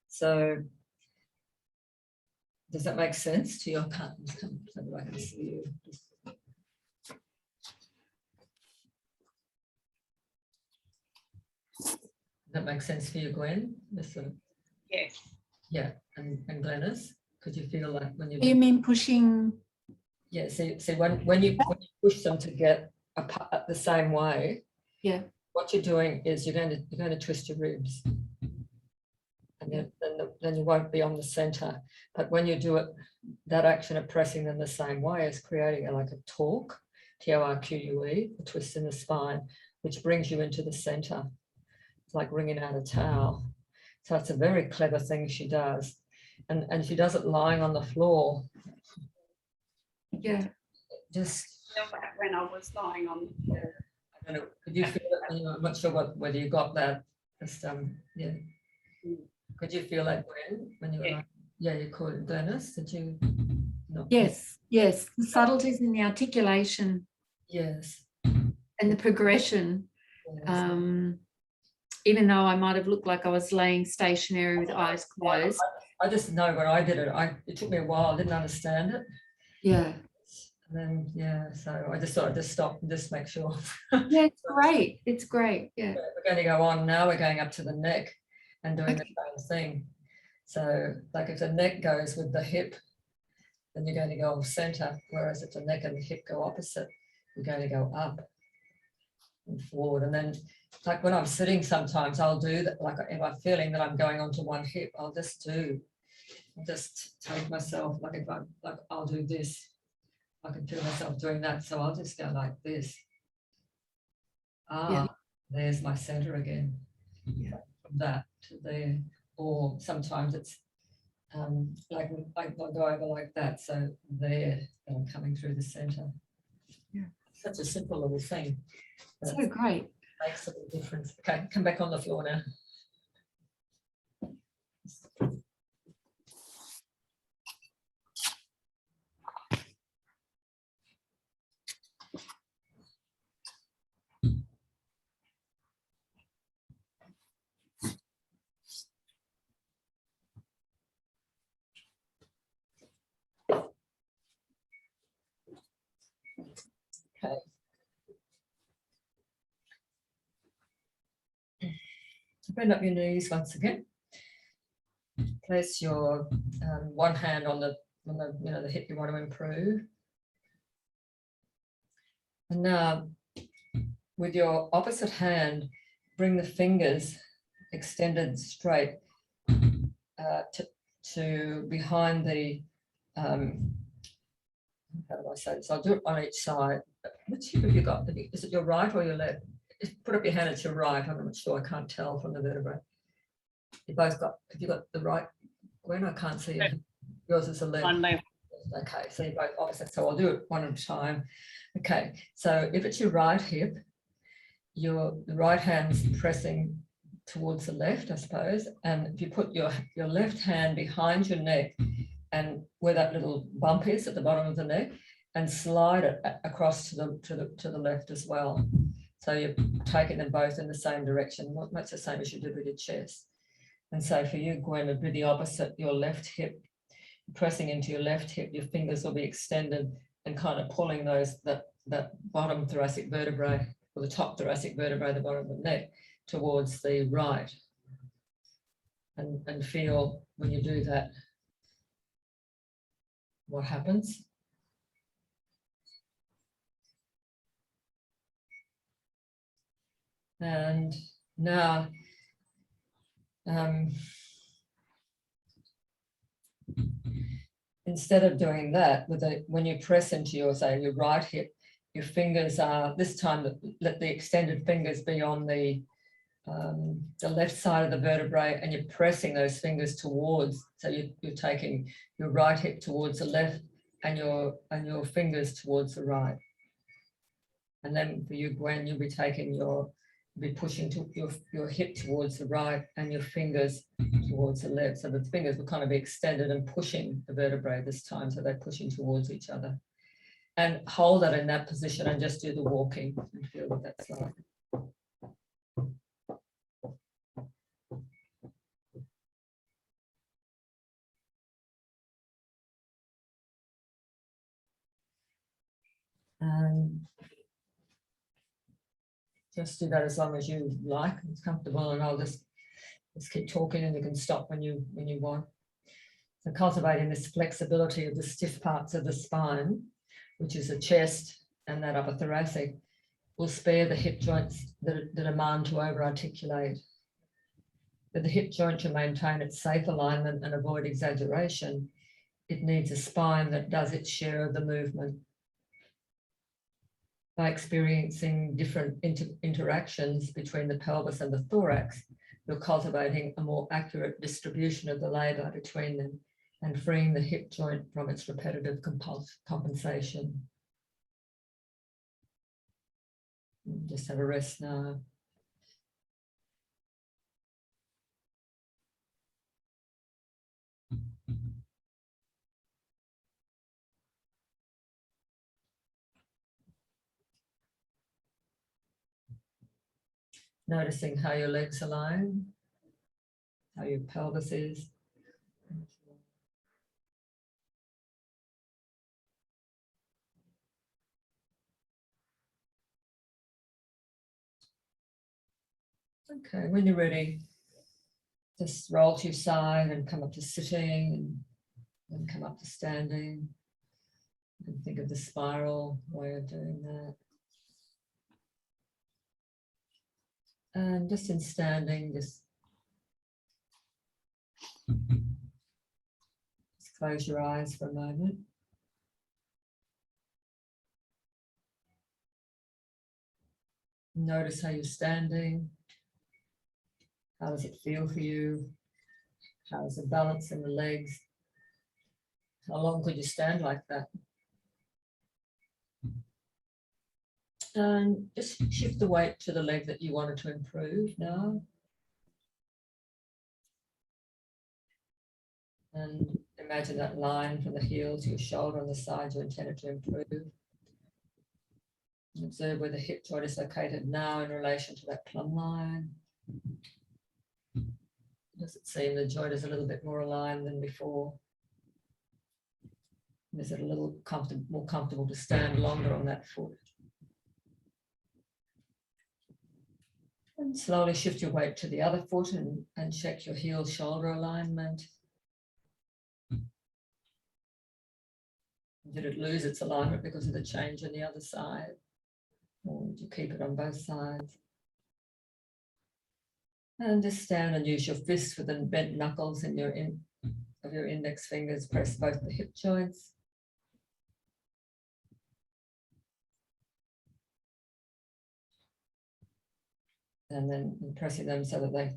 So does that make sense to your partners? So that I can see you. Does that make sense for you, Gwen? Listen. Yes. Yeah, and Glenys, could you feel like when you? You mean pushing? Yeah. See when you push them to get apart the same way. Yeah. What you're doing is you're going to twist your ribs, and then you won't be on the center. But when you do it, that action of pressing them the same way is creating like a torque, T-O-R-Q-U-E, a twist in the spine, which brings you into the center. It's like wringing out a towel. So it's a very clever thing she does, and she does it lying on the floor. Yeah. Just when I was lying on the floor. I don't know. Could you feel it? I'm not sure whether you got that. Just yeah. Could you feel that when you were? Yeah. Like, yeah, you could. Glenys, did you? Not Yes, yes. The subtleties in the articulation yes. and the progression. Yes. Even though I might have looked like I was laying stationary with eyes closed. I just know when I did it, it took me a while, I didn't understand it. Yeah. And then, yeah, so I just thought I'd just stop and just make sure. Yeah, it's great. It's great. Yeah. We're going to go on now, we're going up to the neck and doing Okay. the same thing. So like if the neck goes with the hip, then you're going to go off center, whereas if the neck and the hip go opposite, you're going to go up and forward. And then like when I'm sitting, sometimes I'll do that, like if I'm feeling that I'm going onto one hip, I'll just take myself, like if I'm like, I'll do this. I can feel myself doing that. So I'll just go like this. Yeah. There's my center again. Yeah. From that to there. Or sometimes it's like I'll go over like that. So there, and I'm coming through the center. Yeah. Such a simple little thing. So great. Makes a big difference. Okay, come back on the floor now. Okay. Bend up your knees once again. Place your one hand on the the hip you want to improve. And now with your opposite hand, bring the fingers extended straight to behind the how do I say this? I'll do it on each side. Which hip have you got? Is it your right or your left? Put up your hand at your right. I'm not sure. I can't tell from the vertebrae. You both got. Have you got the right? Gwen, I can't see it. Yours is the left. On left. Okay, so you're both opposite. So I'll do it one at a time. Okay, so if it's your right hip, the right hand's pressing towards the left, I suppose. And if you put your left hand behind your neck and where that little bump is at the bottom of the neck, and slide it across to the left as well. So you're taking them both in the same direction, much the same as you did with your chest. And so for you, Gwen, it'd be the opposite. Your left hip, pressing into your left hip, your fingers will be extended and kind of pulling that bottom thoracic vertebrae, or the top thoracic vertebrae, the bottom of the neck, towards the right. And feel when you do that, what happens. And now, instead of doing that, when you press into your right hip, your fingers are this time let the extended fingers be on the left side of the vertebrae, and you're pressing those fingers towards. So you're taking your right hip towards the left, and your fingers towards the right. And then for you, Gwen, you'll be taking be pushing to your hip towards the right and your fingers towards the left. So the fingers will kind of be extended and pushing the vertebrae this time. So they're pushing towards each other. And hold that in that position and just do the walking and feel what that's like. And just do that as long as you like. It's comfortable, and I'll just keep talking, and you can stop when you want. So cultivating this flexibility of the stiff parts of the spine, which is the chest and that upper thoracic, will spare the hip joints that demand to over-articulate. For the hip joint to maintain its safe alignment and avoid exaggeration, it needs a spine that does its share of the movement. By experiencing different interactions between the pelvis and the thorax, you're cultivating a more accurate distribution of the labour between them and freeing the hip joint from its repetitive compensation. Just have a rest now. Noticing how your legs align, how your pelvis is. Okay, when you're ready, just roll to your side and come up to sitting and then come up to standing. And think of the spiral way of doing that. And just in standing, just close your eyes for a moment. Notice how you're standing. How does it feel for you? How's the balance in the legs? How long could you stand like that? And just shift the weight to the leg that you wanted to improve now. And imagine that line from the heel to your shoulder on the side you intended to improve. And observe where the hip joint is located now in relation to that plumb line. Does it seem the joint is a little bit more aligned than before? Is it a little more comfortable to stand longer on that foot? And slowly shift your weight to the other foot and check your heel-shoulder alignment. Did it lose its alignment because of the change on the other side? Or did you keep it on both sides? And just stand and use your fists with the bent knuckles in of your index fingers. Press both the hip joints. And then pressing them so that they,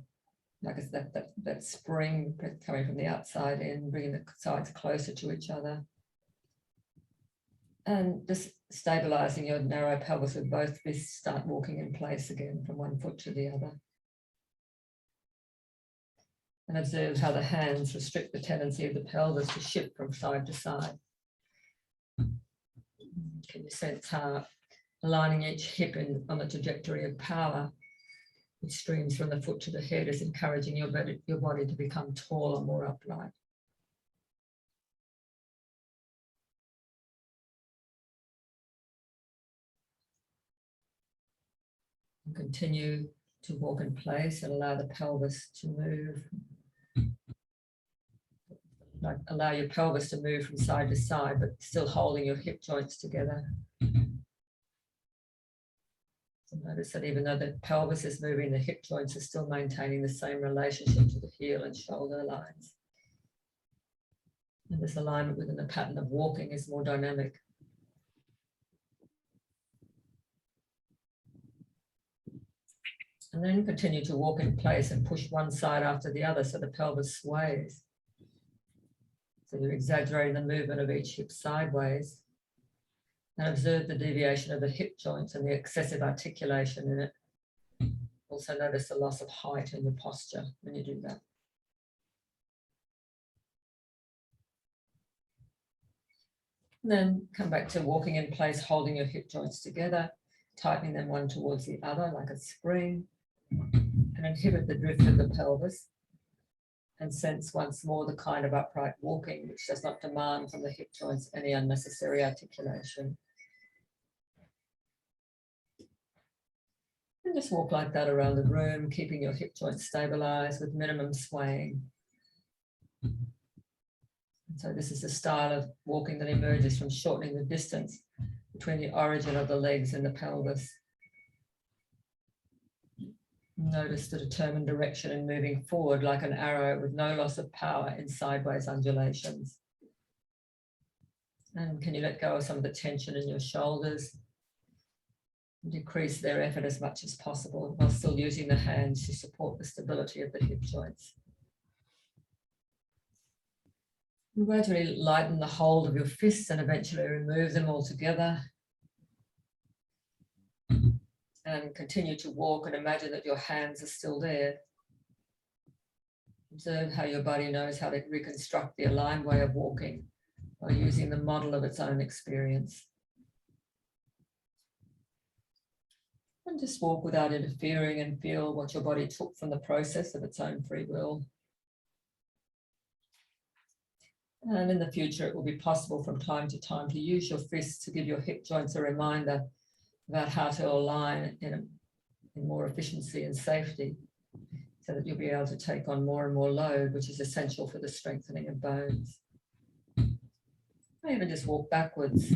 like I said, that spring coming from the outside in, bringing the sides closer to each other. And just stabilizing your narrow pelvis with both fists. Start walking in place again from one foot to the other. And observe how the hands restrict the tendency of the pelvis to shift from side to side. Can you sense how aligning each hip on the trajectory of power, which streams from the foot to the head, is encouraging your body to become taller, more upright. And continue to walk in place and allow the pelvis to move. Like allow your pelvis to move from side to side, but still holding your hip joints together. So notice that even though the pelvis is moving, the hip joints are still maintaining the same relationship to the heel and shoulder lines. And this alignment within the pattern of walking is more dynamic. And then continue to walk in place and push one side after the other so the pelvis sways. So you're exaggerating the movement of each hip sideways. And observe the deviation of the hip joints and the excessive articulation in it. Also notice the loss of height in your posture when you do that. And then come back to walking in place, holding your hip joints together, tightening them one towards the other like a spring, and inhibit the drift of the pelvis. And sense once more the kind of upright walking which does not demand from the hip joints any unnecessary articulation. And just walk like that around the room, keeping your hip joints stabilized with minimum swaying. And so this is the style of walking that emerges from shortening the distance between the origin of the legs and the pelvis. Notice the determined direction in moving forward like an arrow with no loss of power in sideways undulations. And can you let go of some of the tension in your shoulders? Decrease their effort as much as possible while still using the hands to support the stability of the hip joints. And gradually lighten the hold of your fists and eventually remove them altogether. And continue to walk and imagine that your hands are still there. Observe how your body knows how to reconstruct the aligned way of walking by using the model of its own experience. And just walk without interfering and feel what your body took from the process of its own free will. And in the future, it will be possible from time to time to use your fists to give your hip joints a reminder about how to align in more efficiency and safety, so that you'll be able to take on more and more load, which is essential for the strengthening of bones. Or even just walk backwards.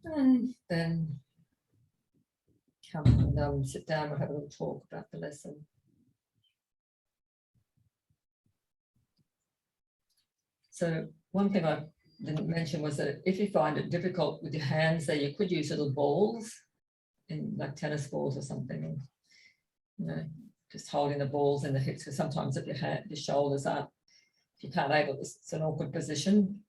And then come and sit down. We'll have a little talk about the lesson. So one thing I didn't mention was that if you find it difficult with your hands there, you could use little balls, in like tennis balls or something, and, you know, just holding the balls in the hips, because sometimes if your shoulders aren't, if you can't able, it's an awkward position.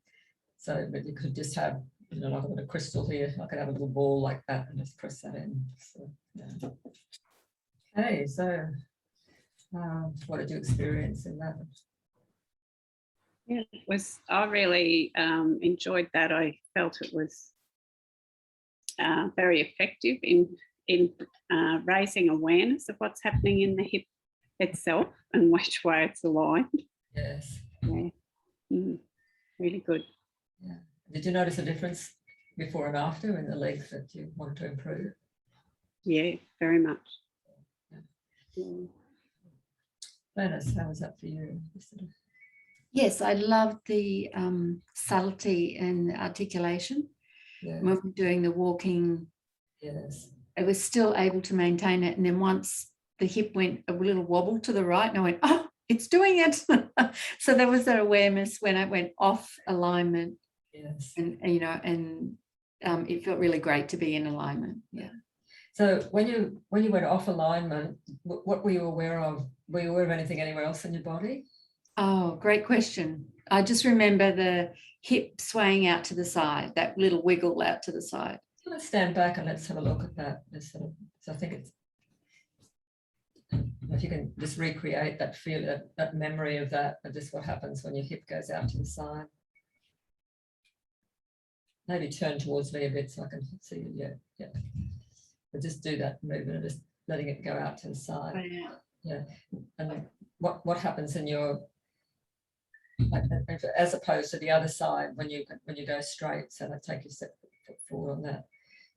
So, but you could just have, you know, like I've got a crystal here, I could have a little ball like that and just press that in. So, yeah. Okay, so what did you experience in that? Yeah, I really enjoyed that. I felt it was very effective in raising awareness of what's happening in the hip itself and which way it's aligned. Yes. Yeah. Really good. Yeah. Did you notice a difference before and after in the legs that you wanted to improve? Yeah, very much. Yeah. Glenys, how was that for you? Yes, I loved the subtlety and the articulation. Yes. When we're doing the walking, Yes. I was still able to maintain it. And then once the hip went a little wobble to the right, and I went, oh, it's doing it. So there was that awareness when I went off alignment. Yes. And you know, and it felt really great to be in alignment. Yeah. So when you went off alignment, what were you aware of? Were you aware of anything anywhere else in your body? Oh, great question. I just remember the hip swaying out to the side, that little wiggle out to the side. Let's stand back and let's have a look at that. So I think it's, if you can just recreate that feel, that memory of that, of just what happens when your hip goes out to the side. Maybe turn towards me a bit so I can see you. Yeah, yeah. But just do that movement and just letting it go out to the side. Oh, yeah. Yeah. And what happens in your, as opposed to the other side when you go straight? So let's take your step forward on that.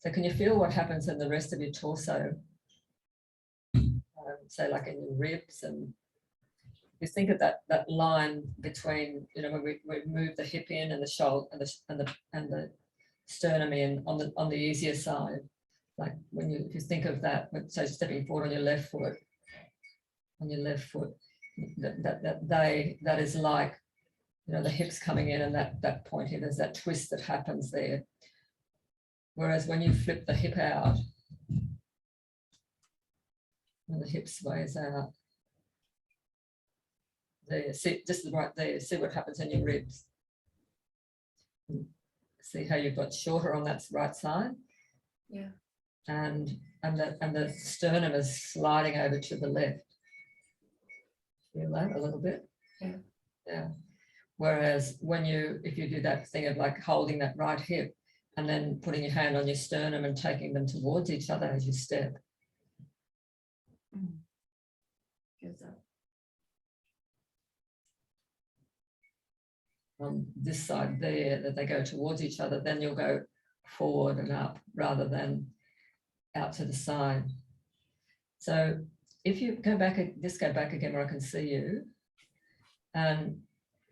So can you feel what happens in the rest of your torso? So like in your ribs, and you think of that line between, you know, when we move the hip in and the shoulder and the sternum in on the easier side, like if you think of that, so stepping forward on your left foot, that is like, you know, the hips coming in, and that point here, there's that twist that happens there. Whereas when you flip the hip out, when the hip sways out, there, see, just right there, see what happens in your ribs. See how you've got shorter on that right side? Yeah. And the sternum is sliding over to the left. Feel that a little bit? Yeah. Yeah. Whereas if you do that thing of like holding that right hip and then putting your hand on your sternum and taking them towards each other as you step. Goes up. On this side there, that they go towards each other, then you'll go forward and up rather than out to the side. So if you go back again where I can see you, and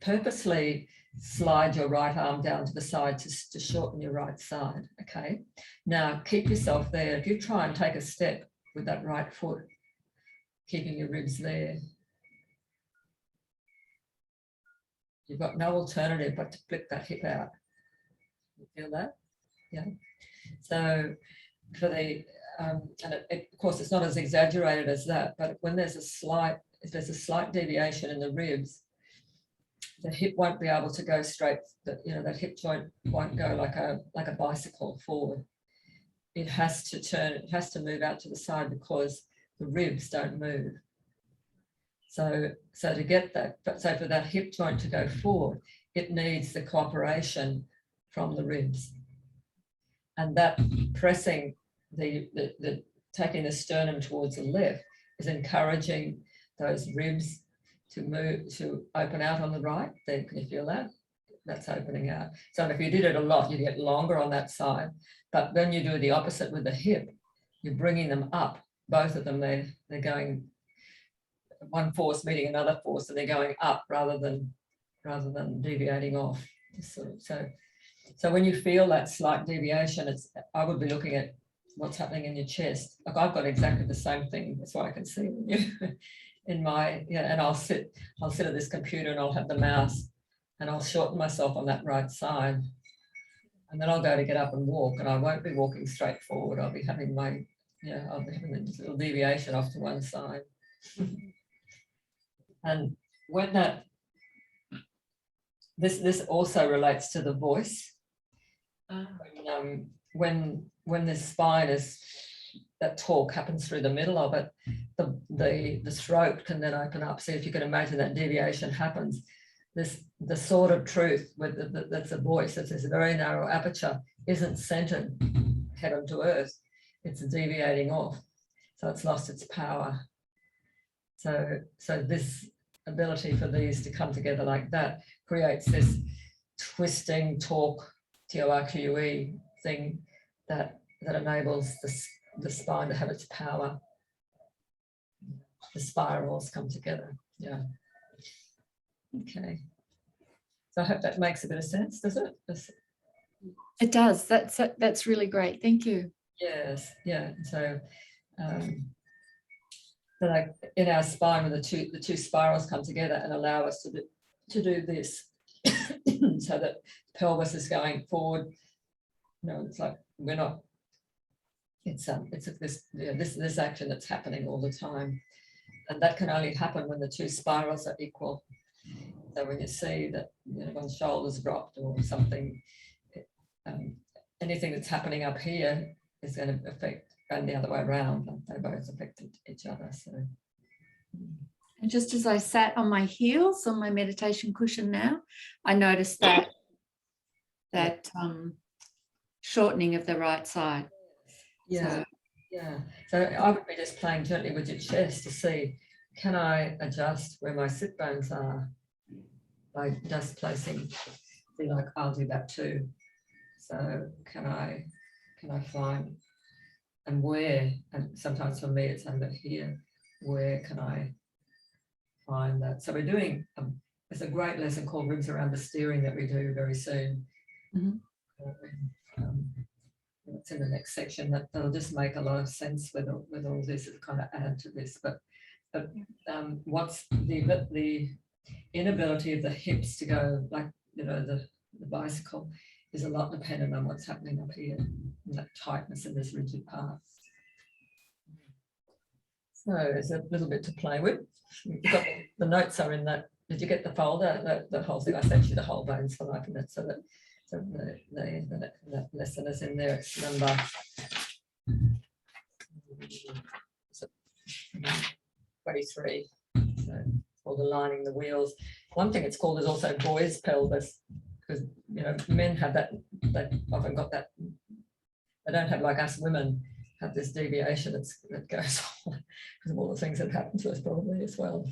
purposely slide your right arm down to the side to shorten your right side. Okay. Now keep yourself there. If you try and take a step with that right foot, keeping your ribs there, you've got no alternative but to flick that hip out. You feel that? Yeah. So for the and of course it's not as exaggerated as that, but when there's a slight deviation in the ribs, the hip won't be able to go straight. That hip joint won't go like a bicycle forward. It has to turn. It has to move out to the side because the ribs don't move. So to get that, so for that hip joint to go forward, it needs the cooperation from the ribs. And that pressing, the taking the sternum towards the left is encouraging those ribs to move, to open out on the right. Then can you feel that? That's opening out. So if you did it a lot, you'd get longer on that side. But when you do the opposite with the hip, you're bringing them up. Both of them, they're going, one force meeting another force, and they're going up rather than deviating off. So when you feel that slight deviation, I would be looking at what's happening in your chest. Like I've got exactly the same thing. That's why I can see you in my, and I'll sit at this computer and I'll have the mouse and I'll shorten myself on that right side. And then I'll go to get up and walk, and I won't be walking straight forward. I'll be having I'll be having a little deviation off to one side. And when this also relates to the voice. When the spine is, that talk happens through the middle of it, the throat can then open up. So if you can imagine that deviation happens, the sword of truth with that's a voice, that's this very narrow aperture, isn't centered head on to earth. It's deviating off, so it's lost its power. So this ability for these to come together like that creates this twisting torque, TORQE thing that enables the spine to have its power. The spirals come together. Yeah. Okay. So I hope that makes a bit of sense, does it? It does. That's really great. Thank you. Yes. Yeah. So like in our spine, when the two spirals come together and allow us to do this, so that pelvis is going forward. It's like we're not. It's this action that's happening all the time, and that can only happen when the two spirals are equal. So when you see that one's shoulders dropped or something, anything that's happening up here is going to affect, and the other way around. They both affect each other. So. And just as I sat on my heels on my meditation cushion now, I noticed that shortening of the right side. Yeah, So I would be just playing gently with your chest to see, can I adjust where my sit bones are by just placing, be like, I'll do that too. So can I find, and where, and sometimes for me it's over here, where can I find that? So we're doing, it's a great lesson called Ribs Around the Steering that we do very soon. Mm-hmm. It's in the next section. That'll just make a lot of sense with all this. It kind of add to this, but what's the inability of the hips to go, like the bicycle is a lot dependent on what's happening up here, and that tightness in this rigid part. So there's a little bit to play with. The notes are in that. Did you get the folder? The whole thing. I sent you the whole bones for life in it, so that lesson is in there. It's number 23. So called Aligning the Wheels. One thing it's called is also boys' pelvis, because men have that. They often got that. They don't have, like us women, have this deviation that goes on because of all the things that happen to us probably as well.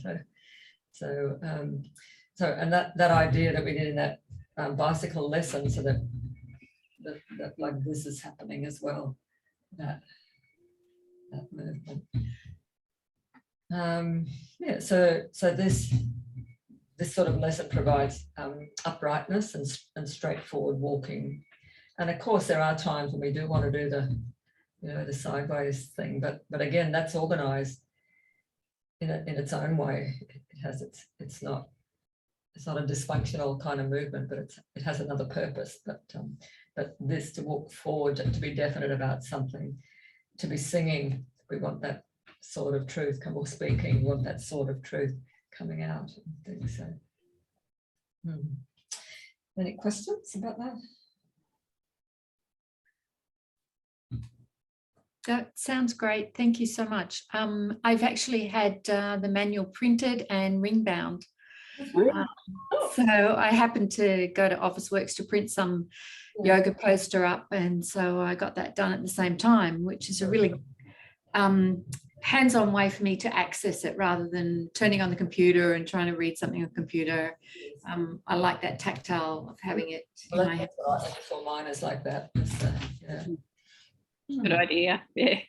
So and that idea that we did in that bicycle lesson, so that like this is happening as well, that movement. Yeah, so this sort of lesson provides uprightness and straightforward walking. And of course there are times when we do want to do the sideways thing, but again, that's organized in its own way. It's not a dysfunctional kind of movement, but it has another purpose. But this, to walk forward, to be definite about something, to be singing, we want that sort of truth, or speaking, we want that sort of truth coming out and things. So, any questions about that? That sounds great. Thank you so much. I've actually had the manual printed and ring bound. So I happened to go to Officeworks to print some yoga poster up, and so I got that done at the same time, which is a really hands-on way for me to access it rather than turning on the computer and trying to read something on the computer. I like that tactile of having it in my hand. Right. I just all mine is like that. So, yeah. Good idea. Yeah.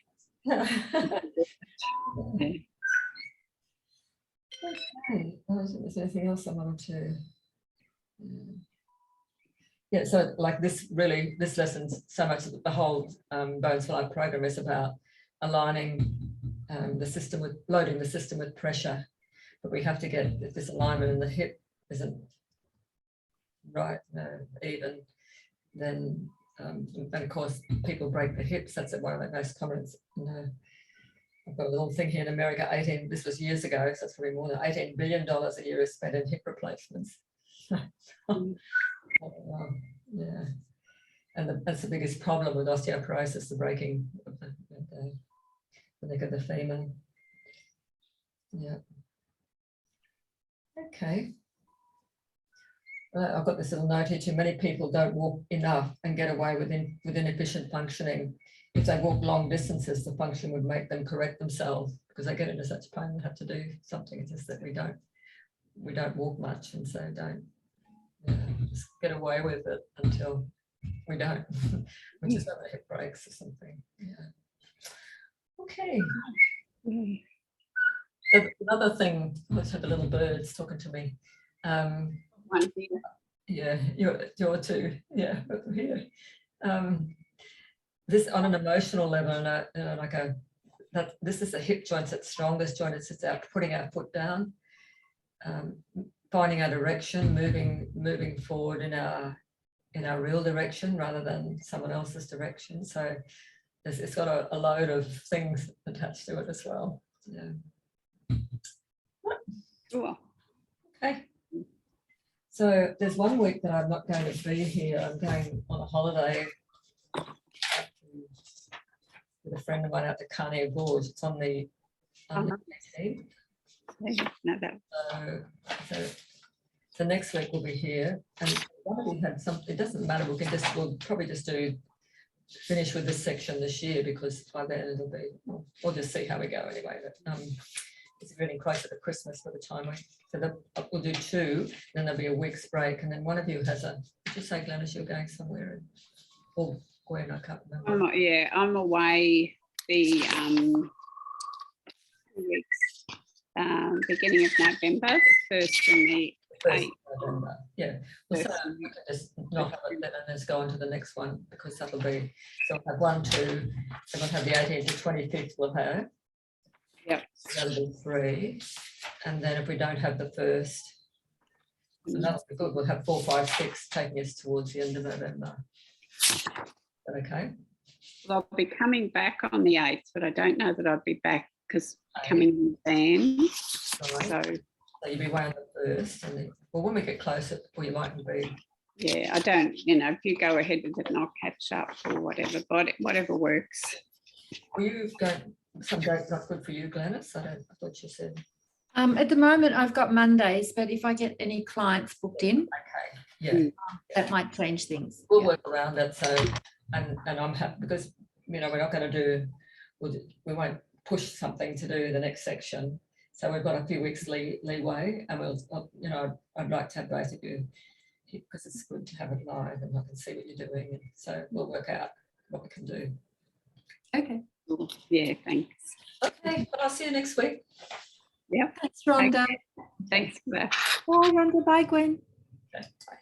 Okay. I don't think there's anything else I wanted to. Yeah, so like this lesson's so much of the whole Bones for Life program is about aligning the system with loading the system with pressure, but we have to get, if this alignment in the hip isn't right, even, then and of course people break the hips. That's one of the most common. I've got a little thing here in America. This was years ago, so it's probably more than $18 billion a year is spent in hip replacements. Yeah, and that's the biggest problem with osteoporosis, the breaking of the neck of the femur. Yeah. Okay. I've got this little note here too. Many people don't walk enough and get away with inefficient functioning. If they walk long distances, the function would make them correct themselves because they get into such pain they have to do something. It's just that we don't walk much, and so don't just get away with it until we don't. We just have a hip breaks or something. Yeah. Okay. Another thing, let's have the little birds talking to me. One here. Yeah, you're two. Yeah, over here. This on an emotional level, this is the hip joint's its strongest joint. It's just putting our foot down, finding our direction, moving forward in our real direction rather than someone else's direction. So it's got a load of things attached to it as well. Yeah. Cool. Okay. So there's 1 week that I'm not going to be here. I'm going on a holiday with a friend of mine out to Carnegie Gorge. It's on the 18th. No, that. So next week we'll be here, and one of you had something. It doesn't matter. We'll probably just finish with this section this year, because by then it'll be. We'll just see how we go anyway. But it's getting closer to Christmas by the time we'll do 2. Then there'll be a week's break, and then one of you has a. Did you say, Glenys, you're going somewhere? Or when I can't remember. I'm away the 2 weeks, beginning of November, the 1st and the 8th. November. Yeah. Well, so we can just not have it then and just go on to the next one, because that'll be, so we'll have 1, 2, then we'll have the 18th to 25th we'll have. Yep. So that'll be 3. And then if we don't have the 1st, so that'll be good. We'll have 4, 5, 6 taking us towards the end of November. Is that okay? Well, I'll be coming back on the 8th, but I don't know that I'll be back because coming in the van. Right. So you'll be away on the 1st, and then, well, when we get closer, or you mightn't be. Yeah, I don't, if you go ahead with it and I'll catch up or whatever, but whatever works. Well, you've got some dates not good for you, Glenys. I thought you said. At the moment, I've got Mondays, but if I get any clients booked in, okay, yeah, that might change things. We'll work around that. So, and I'm happy because we're not going to do. We won't push something to do the next section. So we've got a few weeks leeway, and I'd like to have both of you, because it's good to have it live and I can see what you're doing. And so we'll work out what we can do. Okay. Yeah, thanks. Okay, but I'll see you next week. Yep. Thanks, Rhonda. Okay. Thanks for that. Bye, Rhonda. Bye, Gwen. Okay, bye.